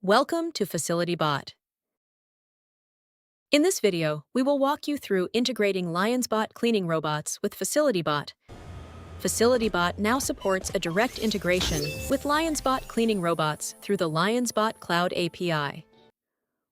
Welcome to FacilityBot. In this video, we will walk you through integrating LionsBot cleaning robots with FacilityBot. FacilityBot now supports a direct integration with LionsBot cleaning robots through the LionsBot Cloud API.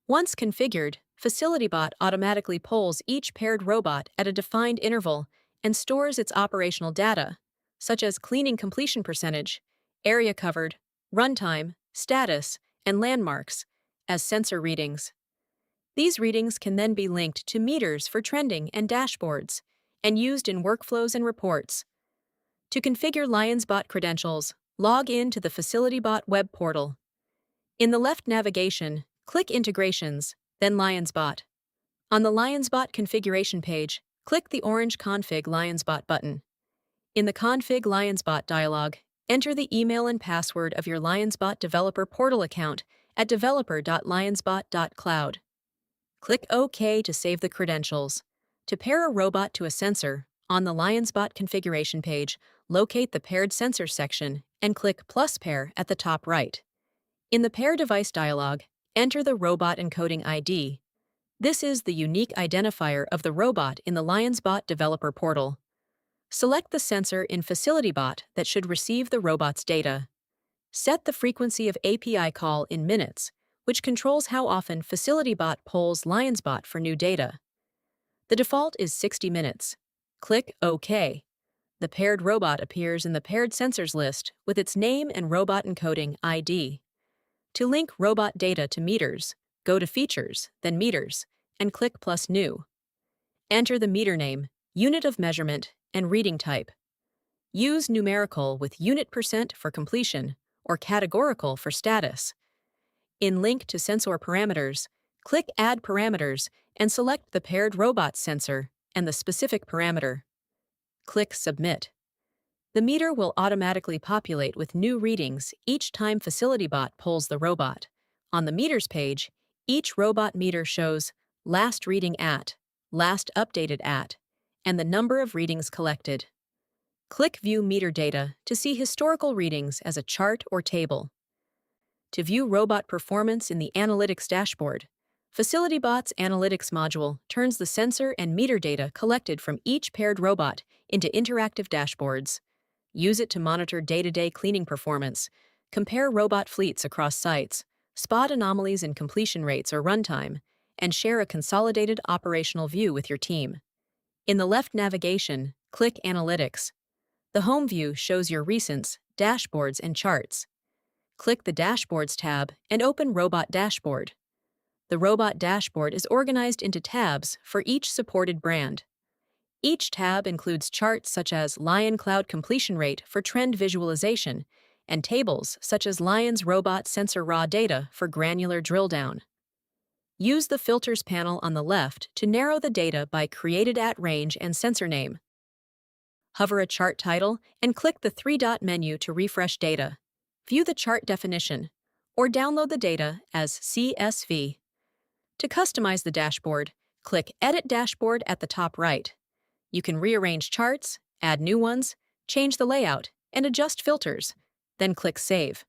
Once configured, FacilityBot automatically polls each paired robot at a defined interval and stores its operational data, such as cleaning completion percentage, area covered, runtime, status, and landmarks, as sensor readings. These readings can then be linked to meters for trending and dashboards, and used in workflows and reports. To configure LionsBot credentials, log in to the FacilityBot web portal. In the left navigation, click Integrations, then LionsBot. On the LionsBot configuration page, click the orange Config LionsBot button. In the Config LionsBot dialog, enter the email and password of your LionsBot developer portal account at developer.lionsbot.cloud. Click OK to save the credentials. To pair a robot to a sensor, on the LionsBot configuration page, locate the Paired Sensors section and click Plus Pair at the top right. In the Pair Device dialog, enter the robot encoding ID. This is the unique identifier of the robot in the LionsBot developer portal. Select the sensor in FacilityBot that should receive the robot's data. Set the frequency of API call in minutes, which controls how often FacilityBot polls LionsBot for new data. The default is 60 minutes. Click OK. The paired robot appears in the Paired Sensors list with its name and robot encoding ID. To link robot data to meters, go to Features, then Meters, and click Plus New. Enter the meter name, unit of measurement, and reading type. Use numerical with unit % for completion or categorical for status. In Link to Sensor Parameters, click Add Parameters and select the paired robot sensor and the specific parameter. Click Submit. The meter will automatically populate with new readings each time FacilityBot polls the robot. On the Meters page, each robot meter shows last reading at, last updated at, and the number of readings collected. Click View Meter Data to see historical readings as a chart or table. To view robot performance in the Analytics dashboard, FacilityBot's Analytics module turns the sensor and meter data collected from each paired robot into interactive dashboards. Use it to monitor day-to-day cleaning performance, compare robot fleets across sites, spot anomalies in completion rates or runtime, and share a consolidated operational view with your team. In the left navigation, click Analytics. The home view shows your recents, dashboards, and charts. Click the Dashboards tab and open Robot Dashboard. The Robot Dashboard is organized into tabs for each supported brand. Each tab includes charts such as Lion Cloud Completion Rate for trend visualization and tables such as Lion's Robot Sensor Raw Data for granular drill down. Use the Filters panel on the left to narrow the data by created at range and sensor name. Hover a chart title and click the three-dot menu to refresh data. View the chart definition, or download the data as CSV. To customize the dashboard, click Edit Dashboard at the top right. You can rearrange charts, add new ones, change the layout, and adjust filters. Then click Save.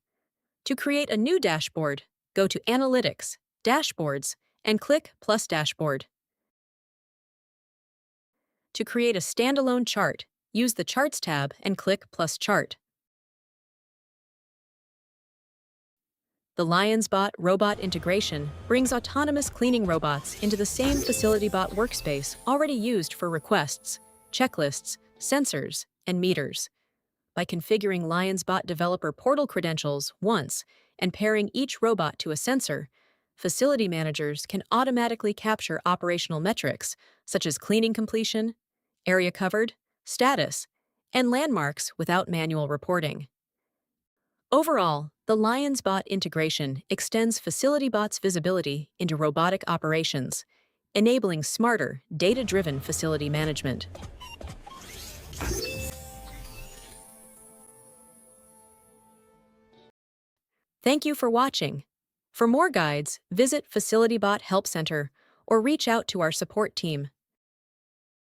To create a new dashboard, go to Analytics, Dashboards, and click Plus Dashboard. To create a standalone chart, use the Charts tab and click Plus Chart. The LionsBot robot integration brings autonomous cleaning robots into the same FacilityBot workspace already used for requests, checklists, sensors, and meters. By configuring LionsBot developer portal credentials once and pairing each robot to a sensor, facility managers can automatically capture operational metrics such as cleaning completion, area covered, status, and landmarks without manual reporting. Overall, the LionsBot integration extends FacilityBot's visibility into robotic operations, enabling smarter, data-driven facility management. Thank you for watching. For more guides, visit FacilityBot Help Center or reach out to our support team.